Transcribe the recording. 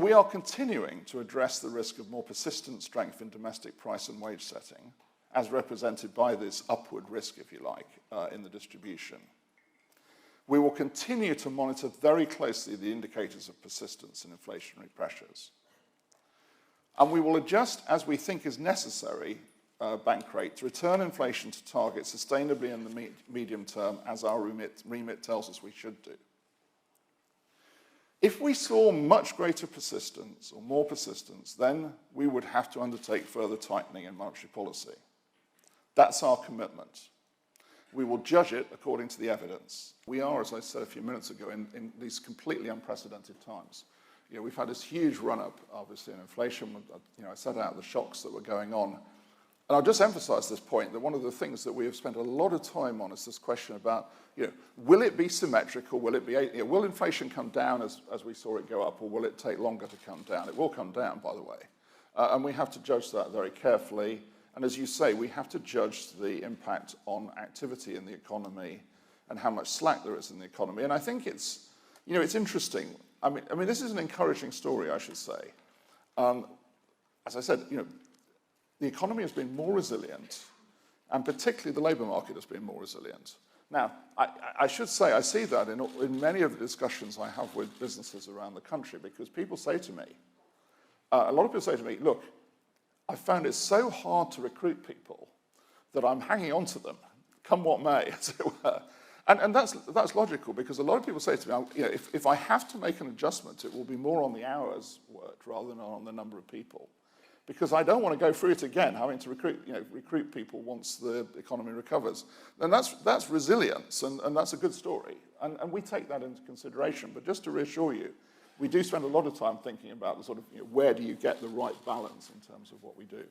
We are continuing to address the risk of more persistent strength in domestic price and wage setting, as represented by this upward risk, if you like, in the distribution. We will continue to monitor very closely the indicators of persistence in inflationary pressures. And we will adjust, as we think is necessary, bank rate to return inflation to target sustainably in the medium term, as our remit tells us we should do. If we saw much greater persistence or more persistence, then we would have to undertake further tightening in monetary policy. That's our commitment. We will judge it according to the evidence. We are, as I said a few minutes ago, in these completely unprecedented times. We've had this huge run-up, obviously, in inflation. I set out the shocks that were going on. And I'll just emphasize this point, that one of the things that we have spent a lot of time on is this question about, will it be symmetrical? Will will inflation come down as we saw it go up, or will it take longer to come down? It will come down, by the way. And we have to judge that very carefully. And as you say, we have to judge the impact on activity in the economy and how much slack there is in the economy. And I think it's interesting. I mean, this is an encouraging story, I should say. As I said, the economy has been more resilient, and particularly the labour market has been more resilient. Now, I should say I see that in many of the discussions I have with businesses around the country, because people say to me, a lot of people say to me, look, I found it so hard to recruit people that I'm hanging on to them, come what may, as it were. And that's logical, because a lot of people say to me, if I have to make an adjustment, it will be more on the hours worked rather than on the number of people. Because I don't want to go through it again, having to recruit people once the economy recovers. And that's resilience, and that's a good story. And we take that into consideration. But just to reassure you, we do spend a lot of time thinking about the sort of, where do you get the right balance in terms of what we do.